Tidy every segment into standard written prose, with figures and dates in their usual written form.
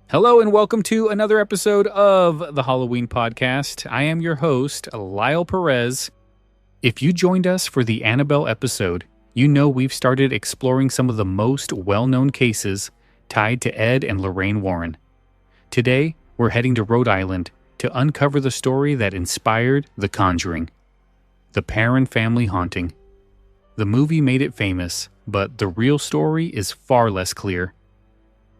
Hello and welcome to another episode of the Halloween Podcast. I am your host, Lyle Perez. If you joined us for the Annabelle episode, you know we've started exploring some of the most well-known cases tied to Ed and Lorraine Warren. Today, we're heading to Rhode Island to uncover the story that inspired The Conjuring, the Perron family haunting. The movie made it famous, but the real story is far less clear.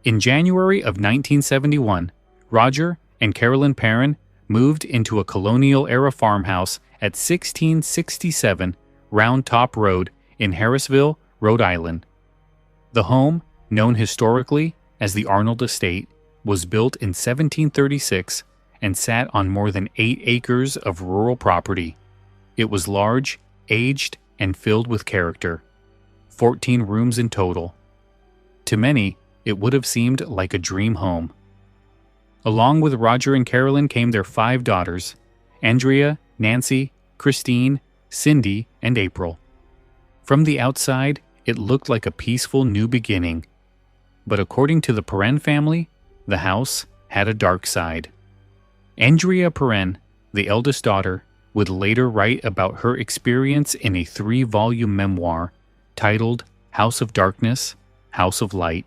In January of 1971, Roger and Carolyn Perron moved into a colonial-era farmhouse at 1667 Round Top Road in Harrisville, Rhode Island. The home, known historically as the Arnold Estate, was built in 1736 and sat on more than 8 acres of rural property. It was large, aged, and filled with character. 14 rooms in total. To many, it would have seemed like a dream home. Along with Roger and Carolyn came their 5 daughters, Andrea, Nancy, Christine, Cindy, and April. From the outside, it looked like a peaceful new beginning. But according to the Perron family, the house had a dark side. Andrea Perron, the eldest daughter, would later write about her experience in a 3-volume memoir titled House of Darkness, House of Light.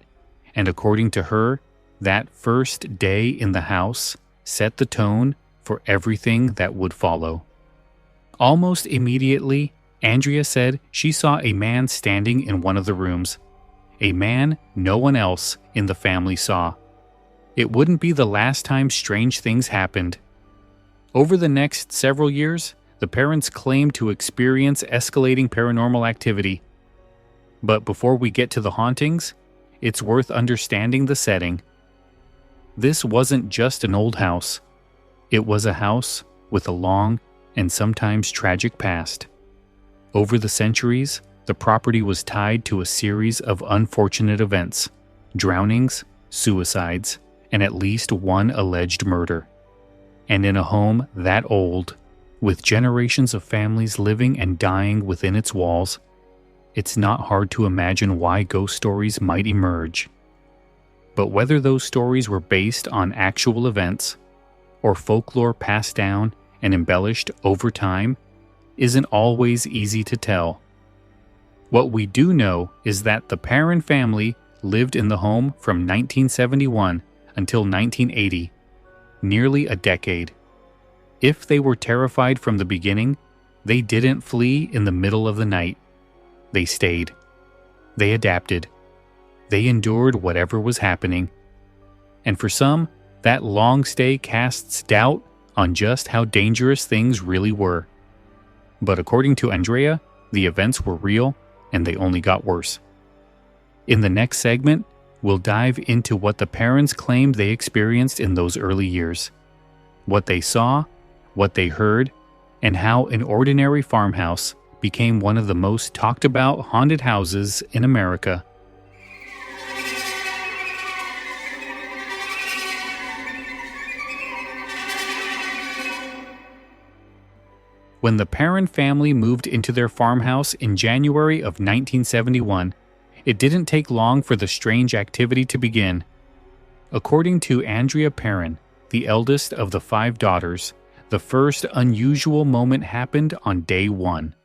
And according to her, that first day in the house set the tone for everything that would follow. Almost immediately, Andrea said she saw a man standing in one of the rooms, a man no one else in the family saw. It wouldn't be the last time strange things happened. Over the next several years, the parents claimed to experience escalating paranormal activity. But before we get to the hauntings, it's worth understanding the setting. This wasn't just an old house. It was a house with a long and sometimes tragic past. Over the centuries, the property was tied to a series of unfortunate events, drownings, suicides, and at least one alleged murder. And in a home that old, with generations of families living and dying within its walls, it's not hard to imagine why ghost stories might emerge. But whether those stories were based on actual events or folklore passed down and embellished over time isn't always easy to tell. What we do know is that the Perron family lived in the home from 1971 until 1980, nearly a decade. If they were terrified from the beginning, they didn't flee in the middle of the night. They stayed. They adapted. They endured whatever was happening. And for some, that long stay casts doubt on just how dangerous things really were. But according to Andrea, the events were real and they only got worse. In the next segment, we'll dive into what the parents claimed they experienced in those early years, what they saw, what they heard, and how an ordinary farmhouse became one of the most talked about haunted houses in America. When the Perron family moved into their farmhouse in January of 1971, it didn't take long for the strange activity to begin. According to Andrea Perron, the eldest of the 5 daughters, the first unusual moment happened on day 1.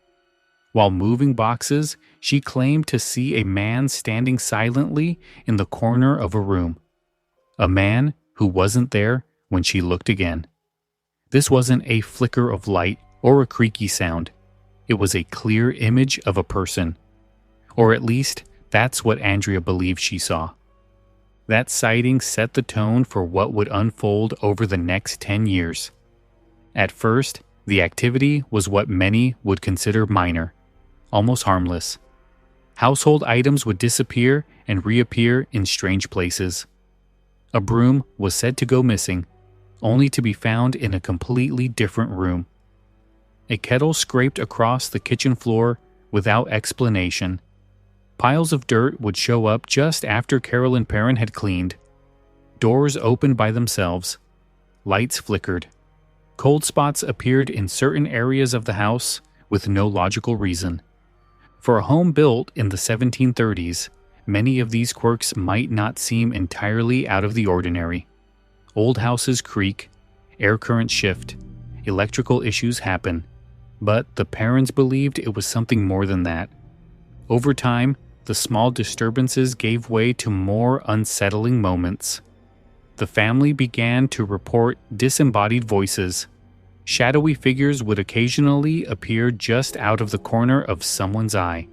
While moving boxes, she claimed to see a man standing silently in the corner of a room. A man who wasn't there when she looked again. This wasn't a flicker of light or a creaky sound. It was a clear image of a person. Or at least, that's what Andrea believed she saw. That sighting set the tone for what would unfold over the next 10 years. At first, the activity was what many would consider minor, almost harmless. Household items would disappear and reappear in strange places. A broom was said to go missing, only to be found in a completely different room. A kettle scraped across the kitchen floor without explanation. Piles of dirt would show up just after Carolyn Perron had cleaned. Doors opened by themselves. Lights flickered. Cold spots appeared in certain areas of the house with no logical reason. For a home built in the 1730s, many of these quirks might not seem entirely out of the ordinary. Old houses creak, air currents shift, electrical issues happen, but the Perrons believed it was something more than that. Over time, the small disturbances gave way to more unsettling moments. The family began to report disembodied voices. Shadowy figures would occasionally appear just out of the corner of someone's eye.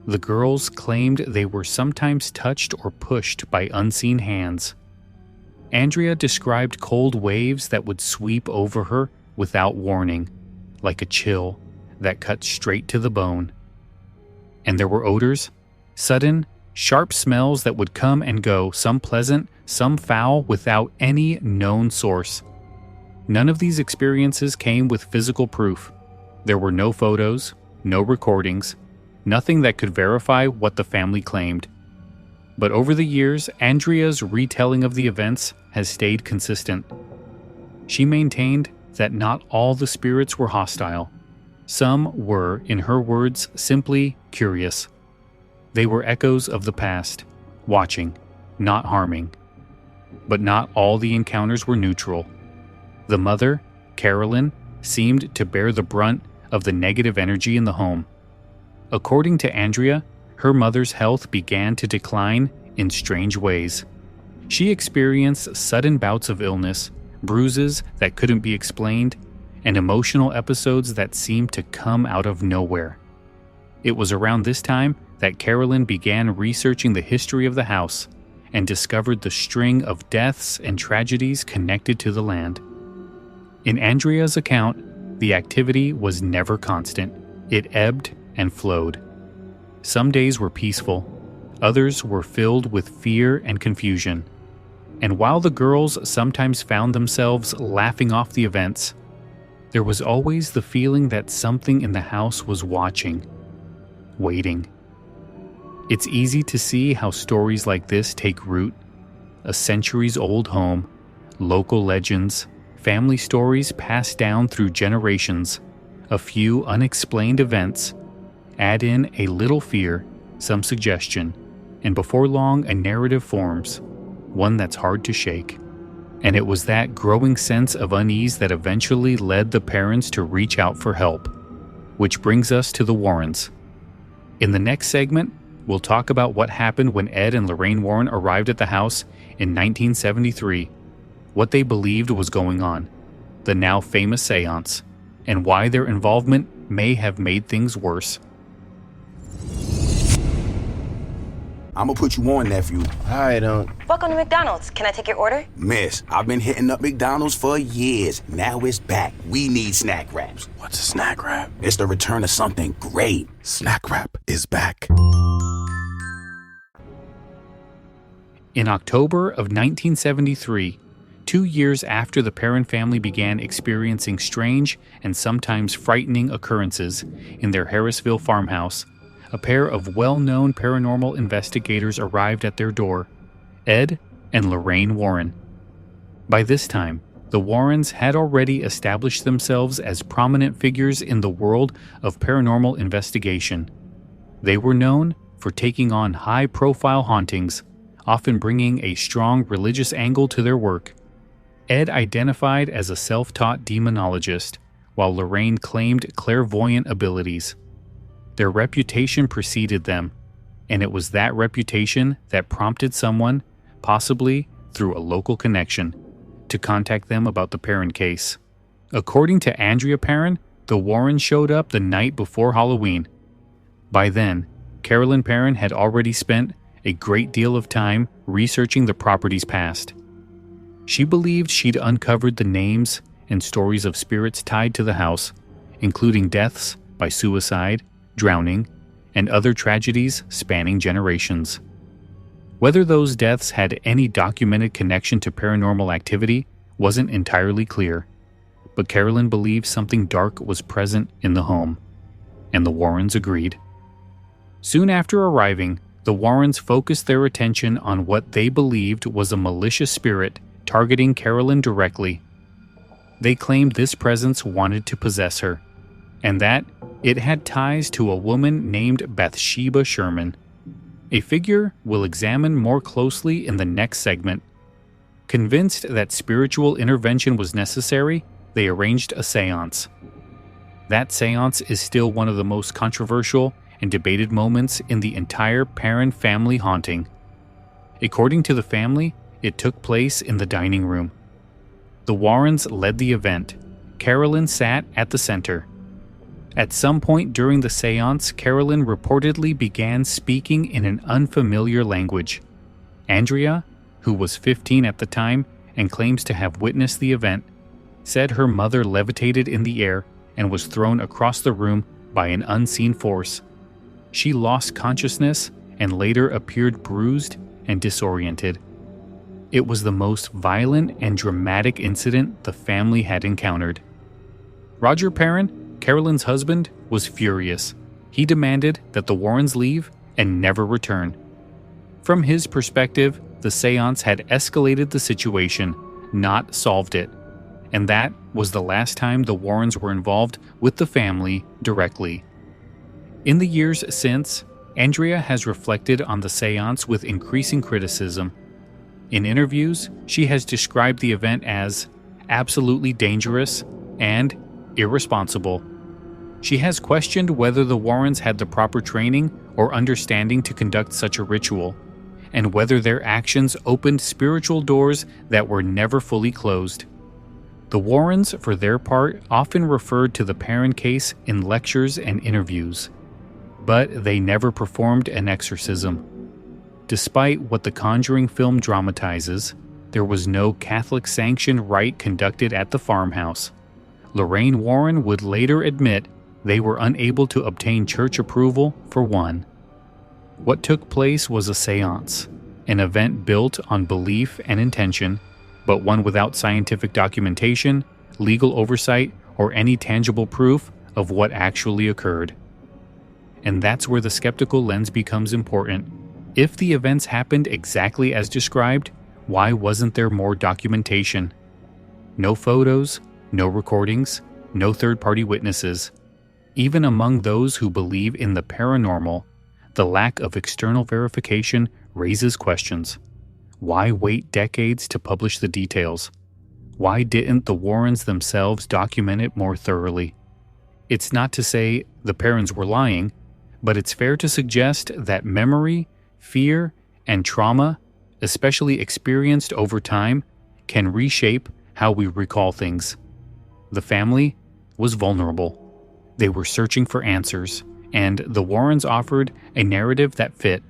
The girls claimed they were sometimes touched or pushed by unseen hands. Andrea described cold waves that would sweep over her without warning, like a chill that cut straight to the bone. And there were odors, sudden, sharp smells that would come and go, some pleasant, some foul, without any known source. None of these experiences came with physical proof. There were no photos, no recordings, nothing that could verify what the family claimed. But over the years, Andrea's retelling of the events has stayed consistent. She maintained that not all the spirits were hostile. Some were, in her words, simply curious. They were echoes of the past, watching, not harming. But not all the encounters were neutral. The mother, Carolyn, seemed to bear the brunt of the negative energy in the home. According to Andrea, her mother's health began to decline in strange ways. She experienced sudden bouts of illness, bruises that couldn't be explained, and emotional episodes that seemed to come out of nowhere. It was around this time that Carolyn began researching the history of the house and discovered the string of deaths and tragedies connected to the land. In Andrea's account, the activity was never constant. It ebbed and flowed. Some days were peaceful, others were filled with fear and confusion. And while the girls sometimes found themselves laughing off the events, there was always the feeling that something in the house was watching, waiting. It's easy to see how stories like this take root. A centuries-old home, local legends, family stories passed down through generations, a few unexplained events, add in a little fear, some suggestion, and before long a narrative forms, one that's hard to shake. And it was that growing sense of unease that eventually led the Perrons to reach out for help. Which brings us to the Warrens. In the next segment, we'll talk about what happened when Ed and Lorraine Warren arrived at the house in 1973, what they believed was going on, the now famous seance, and why their involvement may have made things worse. I'm gonna put you on, nephew. I don't. Welcome to McDonald's. Can I take your order? Miss, I've been hitting up McDonald's for years. Now it's back. We need snack wraps. What's a snack wrap? It's the return of something great. Snack wrap is back. In October of 1973, 2 years after the Perron family began experiencing strange and sometimes frightening occurrences in their Harrisville farmhouse, a pair of well-known paranormal investigators arrived at their door, Ed and Lorraine Warren. By this time, the Warrens had already established themselves as prominent figures in the world of paranormal investigation. They were known for taking on high-profile hauntings, often bringing a strong religious angle to their work. Ed identified as a self-taught demonologist, while Lorraine claimed clairvoyant abilities. Their reputation preceded them, and it was that reputation that prompted someone, possibly through a local connection, to contact them about the Perron case. According to Andrea Perron, the Warrens showed up the night before Halloween. By then, Carolyn Perron had already spent a great deal of time researching the property's past. She believed she'd uncovered the names and stories of spirits tied to the house, including deaths by suicide, drowning, and other tragedies spanning generations. Whether those deaths had any documented connection to paranormal activity wasn't entirely clear, but Carolyn believed something dark was present in the home, and the Warrens agreed. Soon after arriving, the Warrens focused their attention on what they believed was a malicious spirit targeting Carolyn directly. They claimed this presence wanted to possess her, and that it had ties to a woman named Bathsheba Sherman, a figure we'll examine more closely in the next segment. Convinced that spiritual intervention was necessary, they arranged a seance. That seance is still one of the most controversial and debated moments in the entire Perron family haunting. According to the family, it took place in the dining room. The Warrens led the event. Carolyn sat at the center. At some point during the seance, Carolyn reportedly began speaking in an unfamiliar language. Andrea, who was 15 at the time and claims to have witnessed the event, said her mother levitated in the air and was thrown across the room by an unseen force. She lost consciousness and later appeared bruised and disoriented. It was the most violent and dramatic incident the family had encountered. Roger Perron, Carolyn's husband, was furious. He demanded that the Warrens leave and never return. From his perspective, the seance had escalated the situation, not solved it, and that was the last time the Warrens were involved with the family directly. In the years since, Andrea has reflected on the seance with increasing criticism. In interviews, she has described the event as absolutely dangerous and irresponsible. She has questioned whether the Warrens had the proper training or understanding to conduct such a ritual, and whether their actions opened spiritual doors that were never fully closed. The Warrens, for their part, often referred to the Perron case in lectures and interviews, but they never performed an exorcism. Despite what the Conjuring film dramatizes, there was no Catholic-sanctioned rite conducted at the farmhouse. Lorraine Warren would later admit they were unable to obtain church approval for one. What took place was a seance, an event built on belief and intention, but one without scientific documentation, legal oversight, or any tangible proof of what actually occurred. And that's where the skeptical lens becomes important. If the events happened exactly as described, why wasn't there more documentation? No photos, no recordings, no third-party witnesses. Even among those who believe in the paranormal, the lack of external verification raises questions. Why wait decades to publish the details? Why didn't the Warrens themselves document it more thoroughly? It's not to say the Perrons were lying, but it's fair to suggest that memory, fear, and trauma, especially experienced over time, can reshape how we recall things. The family was vulnerable. They were searching for answers, and the Warrens offered a narrative that fit.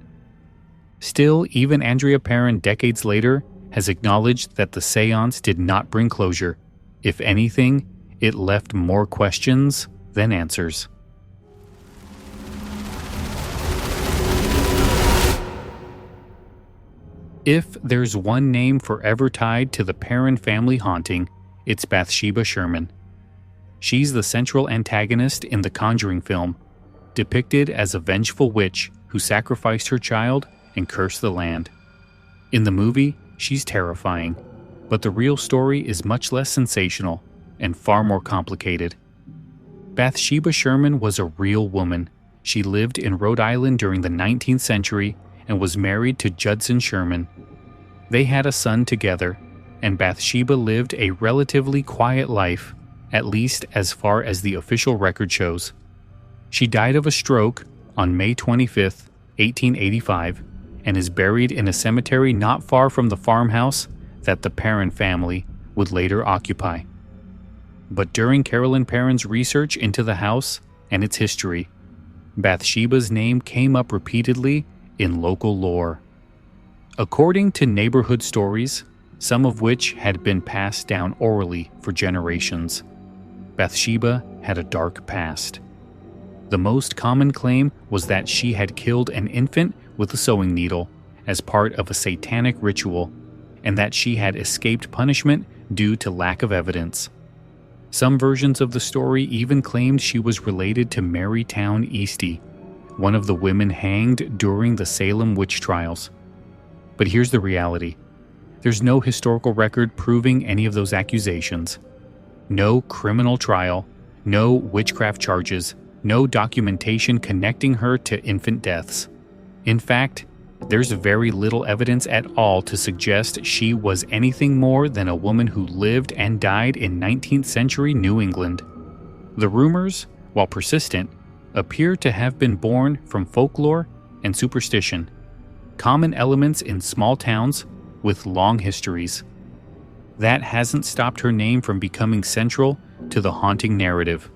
Still, even Andrea Perron, decades later, has acknowledged that the seance did not bring closure. If anything, it left more questions than answers. If there's one name forever tied to the Perron family haunting, it's Bathsheba Sherman. She's the central antagonist in the Conjuring film, depicted as a vengeful witch who sacrificed her child and cursed the land. In the movie, she's terrifying, but the real story is much less sensational and far more complicated. Bathsheba Sherman was a real woman. She lived in Rhode Island during the 19th century and was married to Judson Sherman. They had a son together, and Bathsheba lived a relatively quiet life, at least as far as the official record shows. She died of a stroke on May 25, 1885, and is buried in a cemetery not far from the farmhouse that the Perron family would later occupy. But during Carolyn Perron's research into the house and its history, Bathsheba's name came up repeatedly in local lore. According to neighborhood stories, some of which had been passed down orally for generations, Bathsheba had a dark past. The most common claim was that she had killed an infant with a sewing needle as part of a satanic ritual, and that she had escaped punishment due to lack of evidence. Some versions of the story even claimed she was related to Mary Town Eastie, one of the women hanged during the Salem witch trials. But here's the reality. There's no historical record proving any of those accusations. No criminal trial, no witchcraft charges, no documentation connecting her to infant deaths. In fact, there's very little evidence at all to suggest she was anything more than a woman who lived and died in 19th century New England. The rumors, while persistent, appear to have been born from folklore and superstition, common elements in small towns with long histories. That hasn't stopped her name from becoming central to the haunting narrative.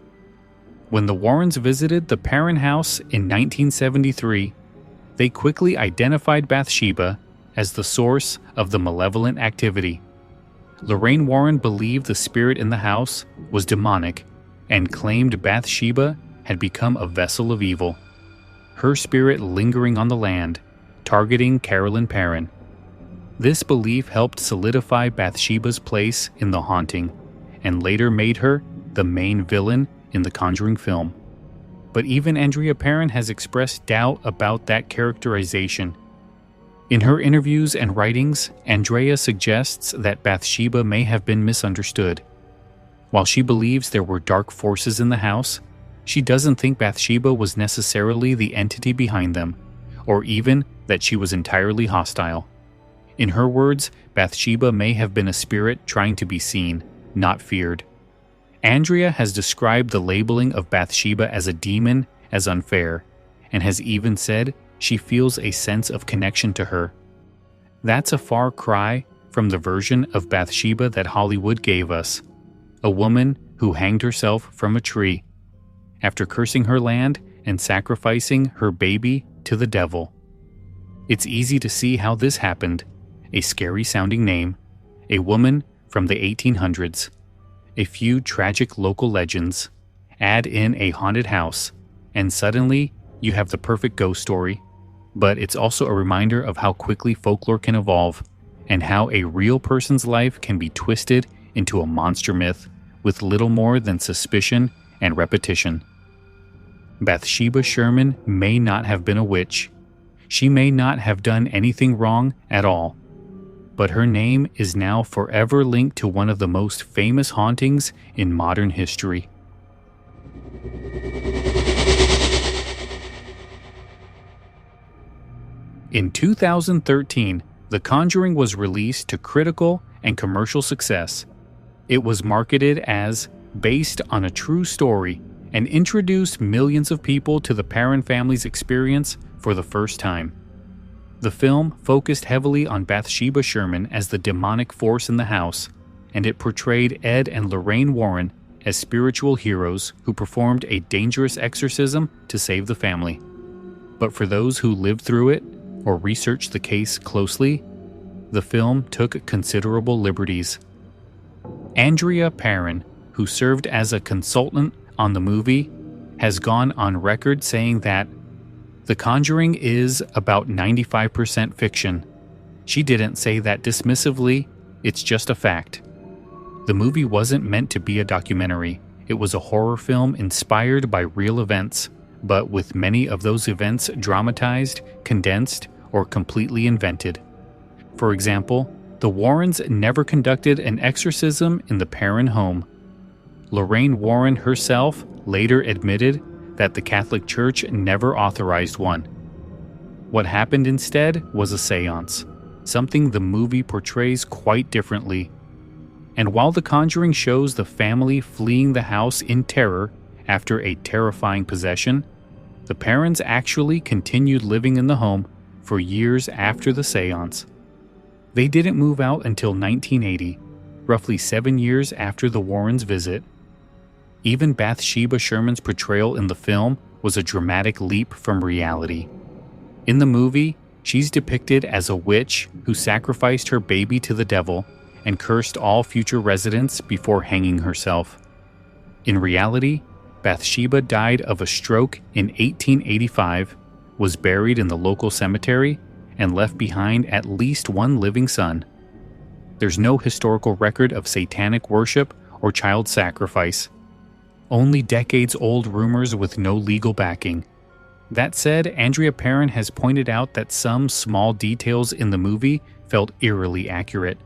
When the Warrens visited the Perron house in 1973, they quickly identified Bathsheba as the source of the malevolent activity. Lorraine Warren believed the spirit in the house was demonic and claimed Bathsheba had become a vessel of evil, her spirit lingering on the land, targeting Carolyn Perron. This belief helped solidify Bathsheba's place in the haunting, and later made her the main villain in the Conjuring film. But even Andrea Perron has expressed doubt about that characterization. In her interviews and writings, Andrea suggests that Bathsheba may have been misunderstood. While she believes there were dark forces in the house, she doesn't think Bathsheba was necessarily the entity behind them, or even that she was entirely hostile. In her words, Bathsheba may have been a spirit trying to be seen, not feared. Andrea has described the labeling of Bathsheba as a demon as unfair, and has even said she feels a sense of connection to her. That's a far cry from the version of Bathsheba that Hollywood gave us, a woman who hanged herself from a tree after cursing her land and sacrificing her baby to the devil. It's easy to see how this happened. A scary-sounding name, a woman from the 1800s, a few tragic local legends, add in a haunted house, and suddenly you have the perfect ghost story. But it's also a reminder of how quickly folklore can evolve, and how a real person's life can be twisted into a monster myth with little more than suspicion and repetition. Bathsheba Sherman may not have been a witch. She may not have done anything wrong at all. But her name is now forever linked to one of the most famous hauntings in modern history. In 2013, The Conjuring was released to critical and commercial success. It was marketed as based on a true story and introduced millions of people to the Perron family's experience for the first time. The film focused heavily on Bathsheba Sherman as the demonic force in the house, and it portrayed Ed and Lorraine Warren as spiritual heroes who performed a dangerous exorcism to save the family. But for those who lived through it or researched the case closely, the film took considerable liberties. Andrea Perron, who served as a consultant on the movie, has gone on record saying that The Conjuring is about 95% fiction. She didn't say that dismissively, it's just a fact. The movie wasn't meant to be a documentary. It was a horror film inspired by real events, but with many of those events dramatized, condensed, or completely invented. For example, the Warrens never conducted an exorcism in the Perron home. Lorraine Warren herself later admitted that the Catholic Church never authorized one. What happened instead was a seance, something the movie portrays quite differently. And while The Conjuring shows the family fleeing the house in terror after a terrifying possession, the Perrons actually continued living in the home for years after the seance. They didn't move out until 1980, roughly 7 years after the Warrens' visit. Even Bathsheba Sherman's portrayal in the film was a dramatic leap from reality. In the movie, she's depicted as a witch who sacrificed her baby to the devil and cursed all future residents before hanging herself. In reality, Bathsheba died of a stroke in 1885, was buried in the local cemetery, and left behind at least one living son. There's no historical record of satanic worship or child sacrifice. Only decades-old rumors with no legal backing. That said, Andrea Perron has pointed out that some small details in the movie felt eerily accurate.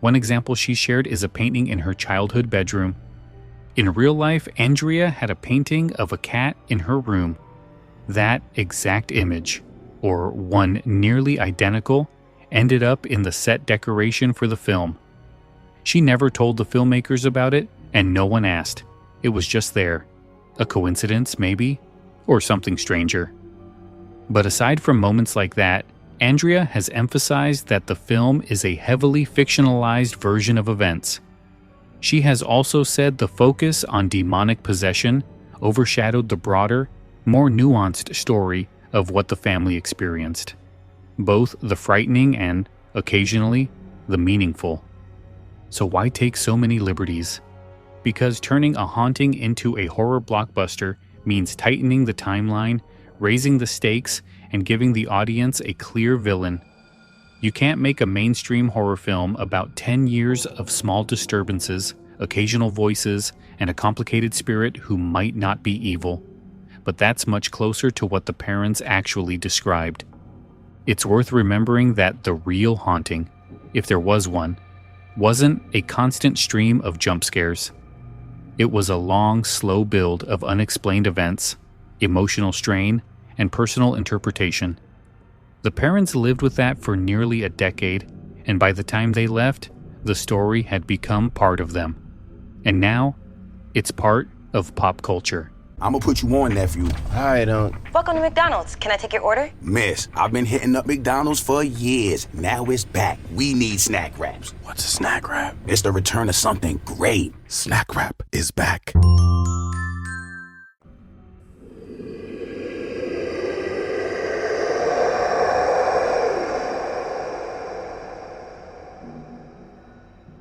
One example she shared is a painting in her childhood bedroom. In real life, Andrea had a painting of a cat in her room. That exact image, or one nearly identical, ended up in the set decoration for the film. She never told the filmmakers about it, and no one asked. It was just there. A coincidence, maybe? Or something stranger. But aside from moments like that, Andrea has emphasized that the film is a heavily fictionalized version of events. She has also said the focus on demonic possession overshadowed the broader, more nuanced story of what the family experienced. Both the frightening and, occasionally, the meaningful. So why take so many liberties? Because turning a haunting into a horror blockbuster means tightening the timeline, raising the stakes, and giving the audience a clear villain. You can't make a mainstream horror film about 10 years of small disturbances, occasional voices, and a complicated spirit who might not be evil. But that's much closer to what the parents actually described. It's worth remembering that the real haunting, if there was one, wasn't a constant stream of jump scares. It was a long, slow build of unexplained events, emotional strain, and personal interpretation. The parents lived with that for nearly a decade, and by the time they left, the story had become part of them. And now, it's part of pop culture. I'ma put you on, nephew. I don't. Welcome to McDonald's. Can I take your order? Miss, I've been hitting up McDonald's for years. Now it's back. We need snack wraps. What's a snack wrap? It's the return of something great. Snack wrap is back.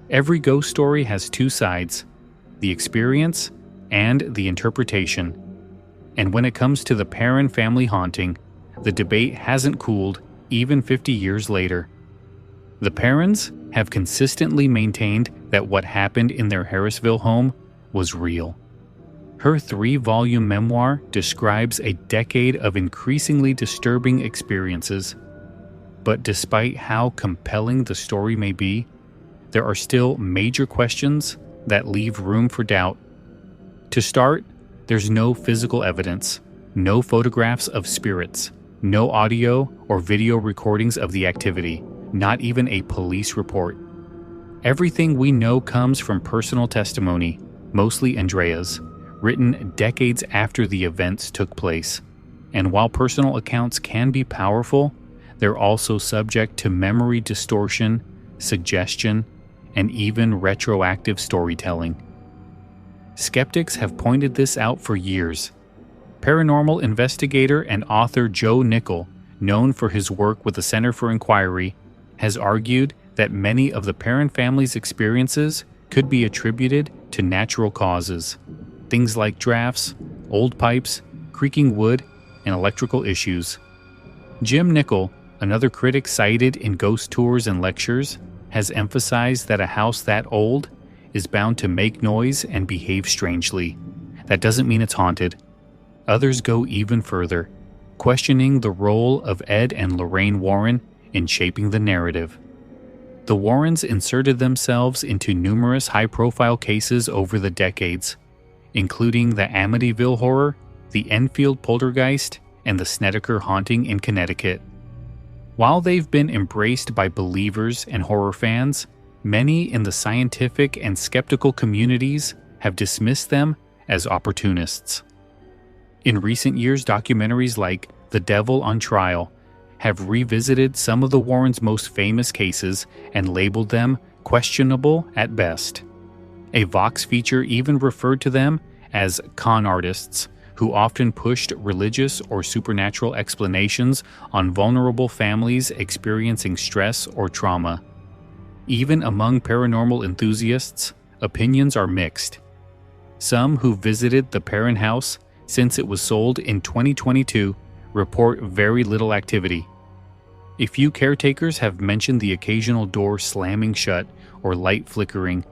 Every ghost story has two sides, the experience and the interpretation. And when it comes to the Perron family haunting, the debate hasn't cooled even 50 years later. The Perrons have consistently maintained that what happened in their Harrisville home was real. Her 3-volume memoir describes a decade of increasingly disturbing experiences. But despite how compelling the story may be, there are still major questions that leave room for doubt. To start, there's no physical evidence, no photographs of spirits, no audio or video recordings of the activity, not even a police report. Everything we know comes from personal testimony, mostly Andrea's, written decades after the events took place. And while personal accounts can be powerful, they're also subject to memory distortion, suggestion, and even retroactive storytelling. Skeptics have pointed this out for years. Paranormal investigator and author Joe Nickell, known for his work with the Center for Inquiry, has argued that many of the Perron family's experiences could be attributed to natural causes, things like drafts, old pipes, creaking wood, and electrical issues. Jim Nickell, another critic cited in ghost tours and lectures, has emphasized that a house that old is bound to make noise and behave strangely. That doesn't mean it's haunted. Others go even further, questioning the role of Ed and Lorraine Warren in shaping the narrative. The Warrens inserted themselves into numerous high-profile cases over the decades, including the Amityville Horror, the Enfield Poltergeist, and the Snedeker Haunting in Connecticut. While they've been embraced by believers and horror fans, many in the scientific and skeptical communities have dismissed them as opportunists. In recent years, documentaries like The Devil on Trial have revisited some of the Warrens' most famous cases and labeled them questionable at best. A Vox feature even referred to them as con artists, who often pushed religious or supernatural explanations on vulnerable families experiencing stress or trauma. Even among paranormal enthusiasts, opinions are mixed. Some who visited the Perron house since it was sold in 2022 report very little activity. A few caretakers have mentioned the occasional door slamming shut or light flickering,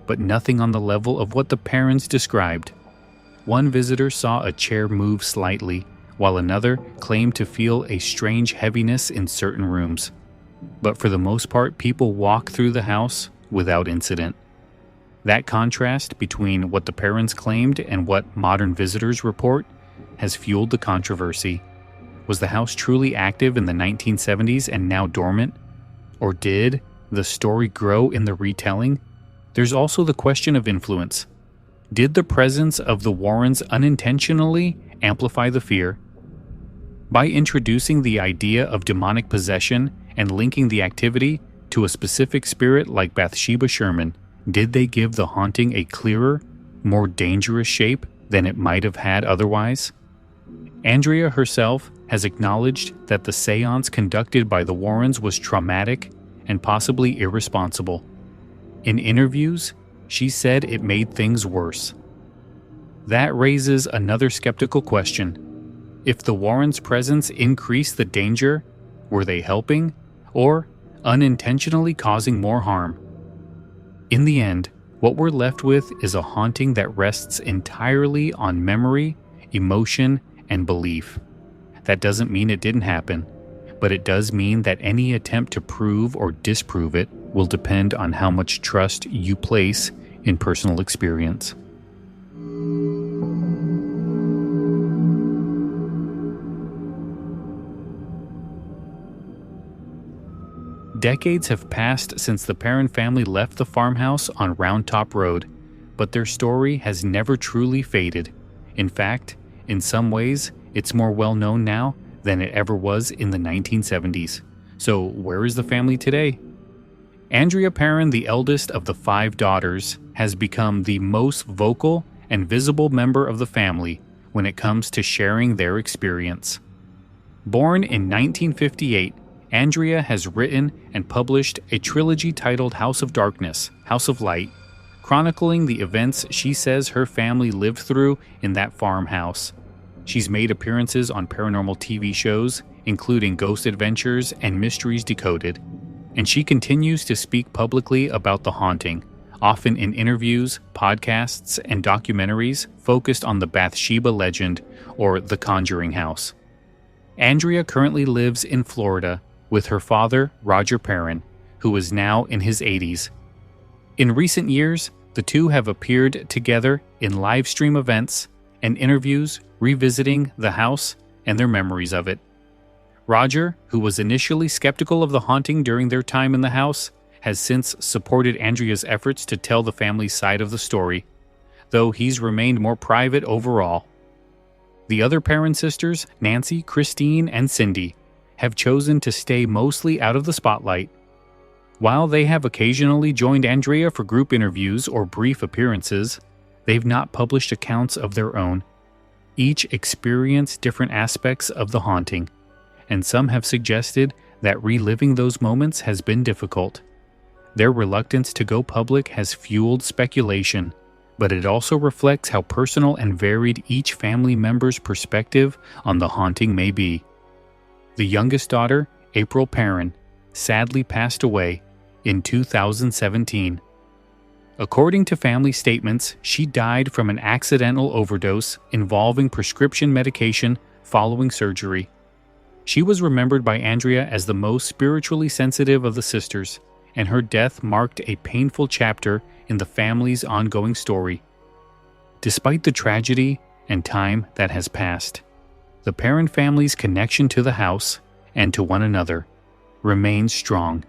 but nothing on the level of what the Perrons described. One visitor saw a chair move slightly, while another claimed to feel a strange heaviness in certain rooms. But for the most part, people walk through the house without incident. That contrast between what the Perrons claimed and what modern visitors report has fueled the controversy. Was the house truly active in the 1970s and now dormant? Or did the story grow in the retelling? There's also the question of influence. Did the presence of the Warrens unintentionally amplify the fear? By introducing the idea of demonic possession and linking the activity to a specific spirit like Bathsheba Sherman, did they give the haunting a clearer, more dangerous shape than it might have had otherwise? Andrea herself has acknowledged that the seance conducted by the Warrens was traumatic and possibly irresponsible. In interviews, she said it made things worse. That raises another skeptical question. If the Warrens' presence increased the danger, were they helping or unintentionally causing more harm? In the end, what we're left with is a haunting that rests entirely on memory, emotion, and belief. That doesn't mean it didn't happen, but it does mean that any attempt to prove or disprove it will depend on how much trust you place in personal experience. Decades have passed since the Perron family left the farmhouse on Round Top Road, but their story has never truly faded. In fact, in some ways, it's more well known now than it ever was in the 1970s. So where is the family today? Andrea Perron, the eldest of the 5 daughters, has become the most vocal and visible member of the family when it comes to sharing their experience. Born in 1958, Andrea has written and published a trilogy titled House of Darkness, House of Light, chronicling the events she says her family lived through in that farmhouse. She's made appearances on paranormal TV shows, including Ghost Adventures and Mysteries Decoded, and she continues to speak publicly about the haunting, often in interviews, podcasts, and documentaries focused on the Bathsheba legend or the Conjuring house. Andrea currently lives in Florida with her father, Roger Perron, who is now in his 80s. In recent years, the two have appeared together in live stream events and interviews revisiting the house and their memories of it. Roger, who was initially skeptical of the haunting during their time in the house, has since supported Andrea's efforts to tell the family's side of the story, though he's remained more private overall. The other Perron sisters, Nancy, Christine, and Cindy, have chosen to stay mostly out of the spotlight. While they have occasionally joined Andrea for group interviews or brief appearances, they've not published accounts of their own. Each experienced different aspects of the haunting, and some have suggested that reliving those moments has been difficult. Their reluctance to go public has fueled speculation, but it also reflects how personal and varied each family member's perspective on the haunting may be. The youngest daughter, April Perron, sadly passed away in 2017. According to family statements, she died from an accidental overdose involving prescription medication following surgery. She was remembered by Andrea as the most spiritually sensitive of the sisters, and her death marked a painful chapter in the family's ongoing story. Despite the tragedy and time that has passed, the Perron family's connection to the house and to one another remains strong.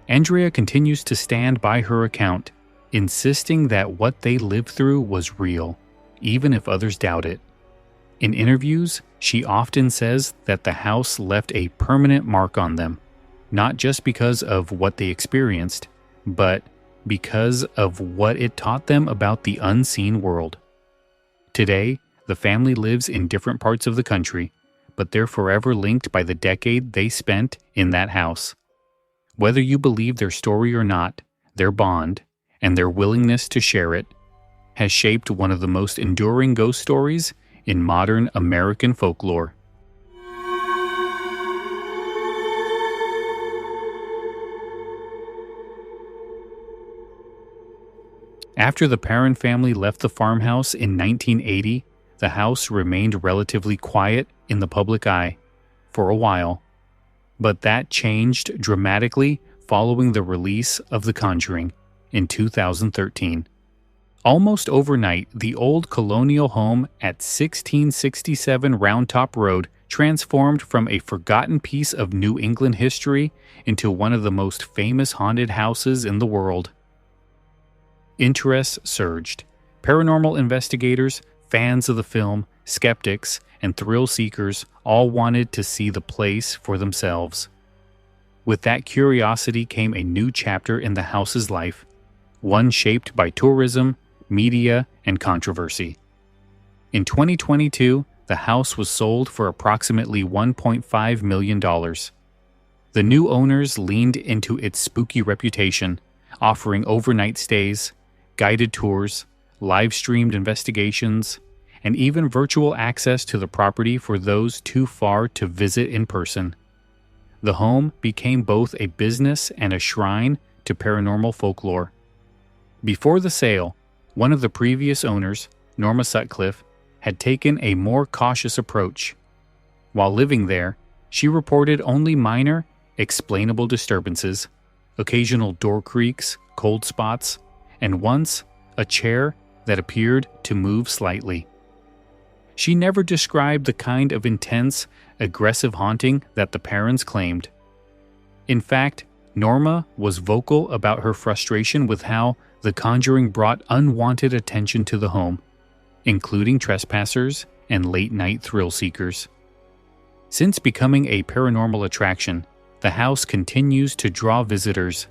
Andrea continues to stand by her account, insisting that what they lived through was real, even if others doubt it. In interviews, she often says that the house left a permanent mark on them, not just because of what they experienced, but because of what it taught them about the unseen world. Today, the family lives in different parts of the country, but they're forever linked by the decade they spent in that house. Whether you believe their story or not, their bond, and their willingness to share it, has shaped one of the most enduring ghost stories in modern American folklore. After the Perron family left the farmhouse in 1980, the house remained relatively quiet in the public eye for a while, but that changed dramatically following the release of The Conjuring in 2013. Almost overnight, the old colonial home at 1667 Round Top Road transformed from a forgotten piece of New England history into one of the most famous haunted houses in the world. Interest surged. Paranormal investigators, fans of the film, skeptics, and thrill seekers all wanted to see the place for themselves. With that curiosity came a new chapter in the house's life, one shaped by tourism, media, and controversy. In 2022, the house was sold for approximately $1.5 million. The new owners leaned into its spooky reputation, offering overnight stays, guided tours, live-streamed investigations, and even virtual access to the property for those too far to visit in person. The home became both a business and a shrine to paranormal folklore. Before the sale, one of the previous owners, Norma Sutcliffe, had taken a more cautious approach. While living there, she reported only minor, explainable disturbances, occasional door creaks, cold spots, and once a chair that appeared to move slightly. She never described the kind of intense, aggressive haunting that the Perrons claimed. In fact, Norma was vocal about her frustration with how The Conjuring brought unwanted attention to the home, including trespassers and late-night thrill seekers. Since becoming a paranormal attraction, the house continues to draw visitors.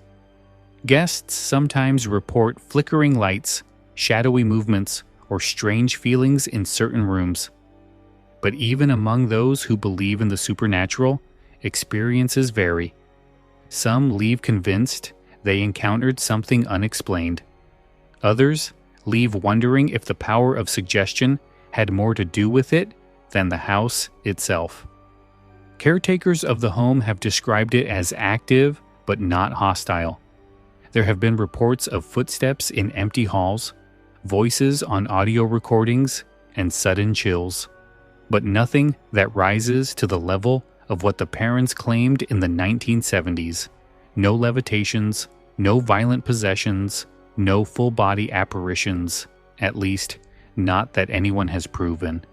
Guests sometimes report flickering lights, shadowy movements, or strange feelings in certain rooms. But even among those who believe in the supernatural, experiences vary. Some leave convinced they encountered something unexplained. Others leave wondering if the power of suggestion had more to do with it than the house itself. Caretakers of the home have described it as active but not hostile. There have been reports of footsteps in empty halls, voices on audio recordings, and sudden chills, but nothing that rises to the level of what the Perrons claimed in the 1970s. No levitations, no violent possessions, no full-body apparitions, at least not that anyone has proven.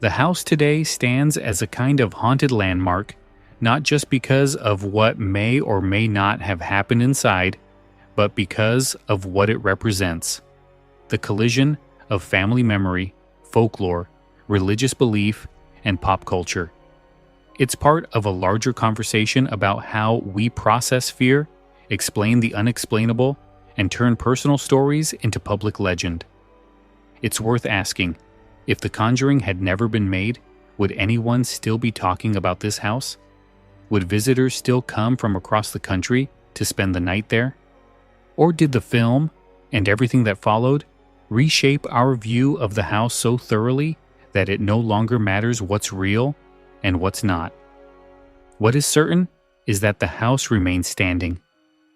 The house today stands as a kind of haunted landmark, not just because of what may or may not have happened inside, but because of what it represents. The collision of family memory, folklore, religious belief, and pop culture. It's part of a larger conversation about how we process fear, explain the unexplainable, and turn personal stories into public legend. It's worth asking, if The Conjuring had never been made, would anyone still be talking about this house? Would visitors still come from across the country to spend the night there? Or did the film, and everything that followed, reshape our view of the house so thoroughly that it no longer matters what's real and what's not? What is certain is that the house remains standing,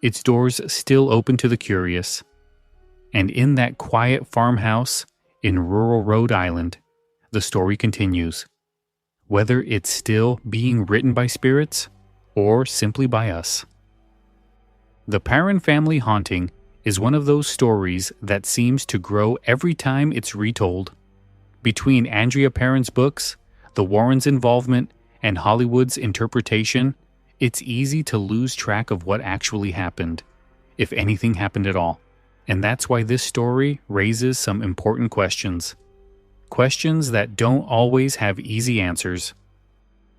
its doors still open to the curious. And in that quiet farmhouse in rural Rhode Island, the story continues. Whether it's still being written by spirits or simply by us. The Perron family haunting is one of those stories that seems to grow every time it's retold. Between Andrea Perron's books, the Warrens' involvement, and Hollywood's interpretation, it's easy to lose track of what actually happened, if anything happened at all. And that's why this story raises some important questions. Questions that don't always have easy answers.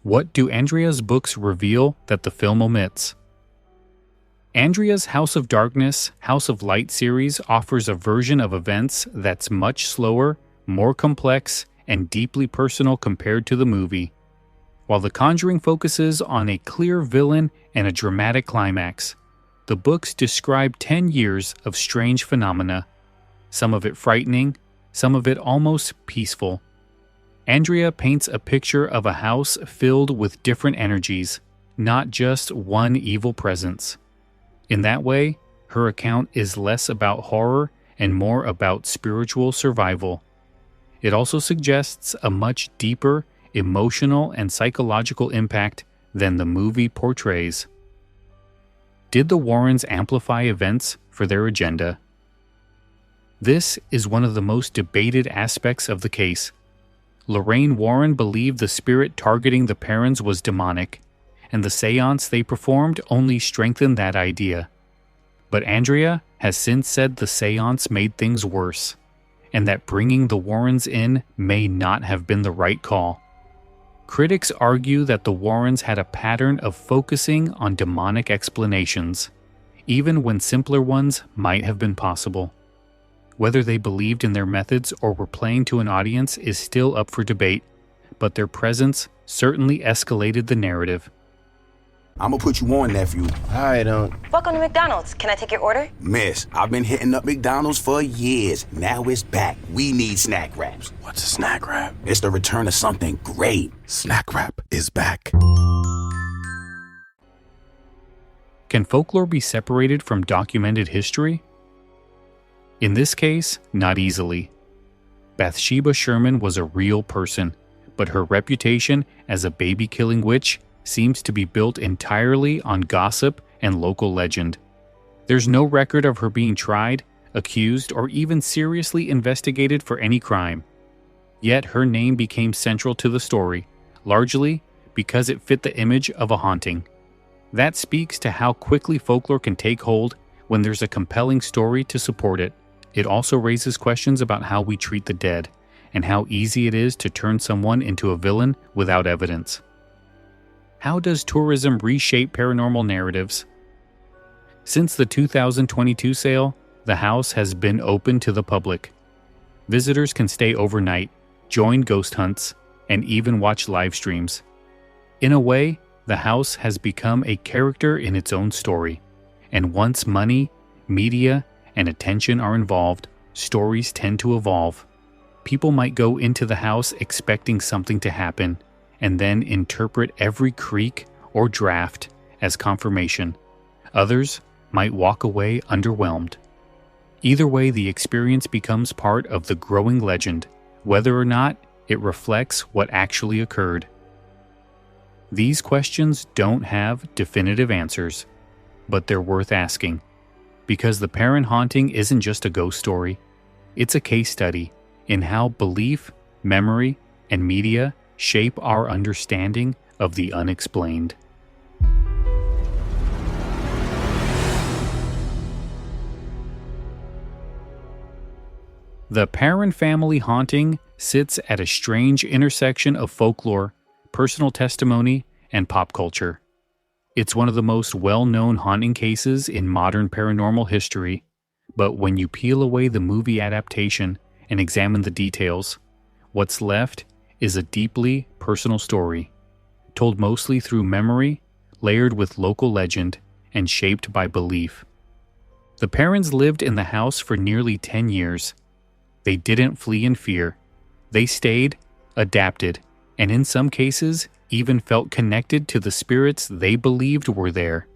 What do Andrea's books reveal that the film omits? Andrea's House of Darkness, House of Light series offers a version of events that's much slower, more complex, and deeply personal compared to the movie. While The Conjuring focuses on a clear villain and a dramatic climax, the books describe 10 years of strange phenomena. some of it frightening, some of it almost peaceful. Andrea paints a picture of a house filled with different energies, not just one evil presence. In that way, her account is less about horror and more about spiritual survival. It also suggests a much deeper emotional and psychological impact than the movie portrays. Did the Warrens amplify events for their agenda? This is one of the most debated aspects of the case. Lorraine Warren believed the spirit targeting the Perrons was demonic, and the seance they performed only strengthened that idea. But Andrea has since said the seance made things worse, and that bringing the Warrens in may not have been the right call. Critics argue that the Warrens had a pattern of focusing on demonic explanations, even when simpler ones might have been possible. Whether they believed in their methods or were playing to an audience is still up for debate, but their presence certainly escalated the narrative. I'ma put you on, nephew. I don't. Welcome to McDonald's. Can I take your order? Miss, I've been hitting up McDonald's for years. Now it's back. We need snack wraps. What's a snack wrap? It's the return of something great. Snack wrap is back. Can folklore be separated from documented history? In this case, not easily. Bathsheba Sherman was a real person, but her reputation as a baby-killing witch seems to be built entirely on gossip and local legend. There's no record of her being tried, accused, or even seriously investigated for any crime. Yet her name became central to the story, largely because it fit the image of a haunting. That speaks to how quickly folklore can take hold when there's a compelling story to support it. It also raises questions about how we treat the dead, and how easy it is to turn someone into a villain without evidence. How does tourism reshape paranormal narratives? Since the 2022 sale, the house has been open to the public. Visitors can stay overnight, join ghost hunts, and even watch live streams. In a way, the house has become a character in its own story, and once money, media, and attention are involved, stories tend to evolve. People might go into the house expecting something to happen, and then interpret every creak or draft as confirmation. Others might walk away underwhelmed. Either way, the experience becomes part of the growing legend, whether or not it reflects what actually occurred. These questions don't have definitive answers, but they're worth asking, because the Perron haunting isn't just a ghost story. It's a case study in how belief, memory, and media shape our understanding of the unexplained. The Perron family haunting sits at a strange intersection of folklore, personal testimony, and pop culture. It's one of the most well-known haunting cases in modern paranormal history, but when you peel away the movie adaptation and examine the details, what's left is a deeply personal story, told mostly through memory, layered with local legend, and shaped by belief. The Perrons lived in the house for nearly 10 years. They didn't flee in fear. They stayed, adapted, and in some cases, even felt connected to the spirits they believed were there.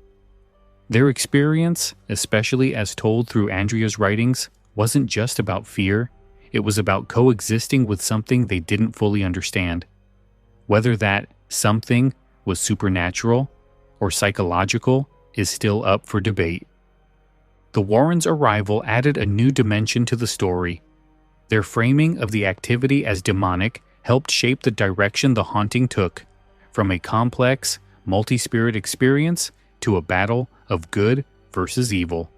Their experience, especially as told through Andrea's writings, wasn't just about fear. It was about coexisting with something they didn't fully understand. Whether that something was supernatural or psychological is still up for debate. The Warrens' arrival added a new dimension to the story. Their framing of the activity as demonic helped shape the direction the haunting took, from a complex, multi-spirit experience to a battle of good versus evil.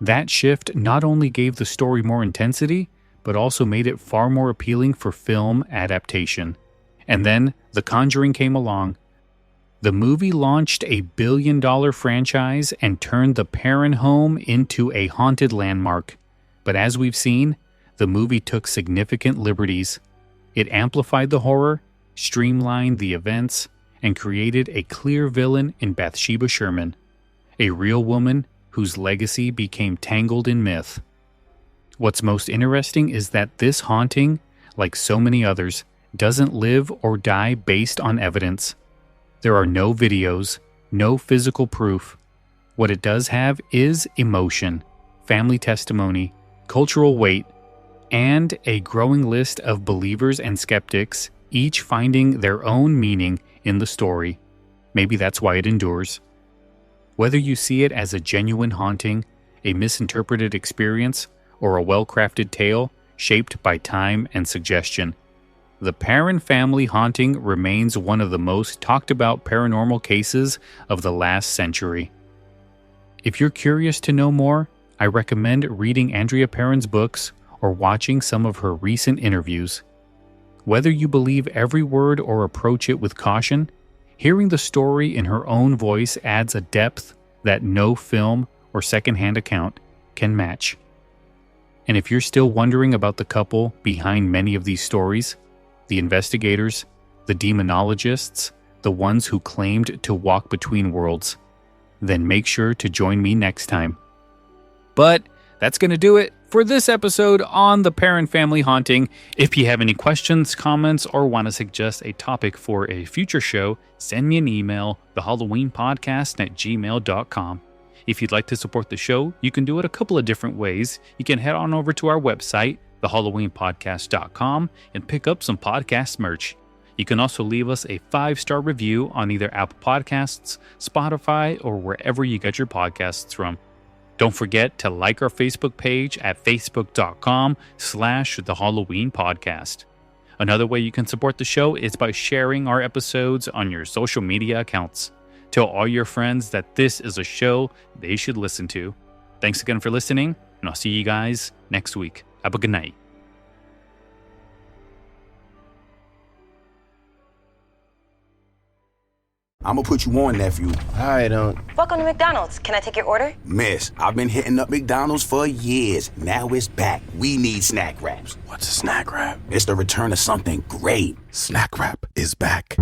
That shift not only gave the story more intensity, but also made it far more appealing for film adaptation. And then The Conjuring came along. The movie launched a billion-dollar franchise and turned the Perron home into a haunted landmark. But as we've seen, the movie took significant liberties. It amplified the horror, streamlined the events, and created a clear villain in Bathsheba Sherman, a real woman whose legacy became tangled in myth. What's most interesting is that this haunting, like so many others, doesn't live or die based on evidence. There are no videos, no physical proof. What it does have is emotion, family testimony, cultural weight, and a growing list of believers and skeptics, each finding their own meaning in the story. Maybe that's why it endures. Whether you see it as a genuine haunting, a misinterpreted experience, or a well-crafted tale shaped by time and suggestion, the Perron family haunting remains one of the most talked about paranormal cases of the last century. If you're curious to know more, I recommend reading Andrea Perron's books or watching some of her recent interviews. Whether you believe every word or approach it with caution, hearing the story in her own voice adds a depth that no film or secondhand account can match. And if you're still wondering about the couple behind many of these stories, the investigators, the demonologists, the ones who claimed to walk between worlds, then make sure to join me next time. But that's going to do it for this episode on the Perron family haunting. If you have any questions, comments, or want to suggest a topic for a future show, send me an email, thehalloweenpodcast@gmail.com. If you'd like to support the show, you can do it a couple of different ways. You can head on over to our website, thehalloweenpodcast.com, and pick up some podcast merch. You can also leave us a 5-star review on either Apple Podcasts, Spotify, or wherever you get your podcasts from. Don't forget to like our Facebook page at facebook.com/thehalloweenpodcast. Another way you can support the show is by sharing our episodes on your social media accounts. Tell all your friends that this is a show they should listen to. Thanks again for listening, and I'll see you guys next week. Have a good night. I'ma put you on, nephew. I don't. Welcome to McDonald's. Can I take your order? Miss, I've been hitting up McDonald's for years. Now it's back. We need snack wraps. What's a snack wrap? It's the return of something great. Snack wrap is back.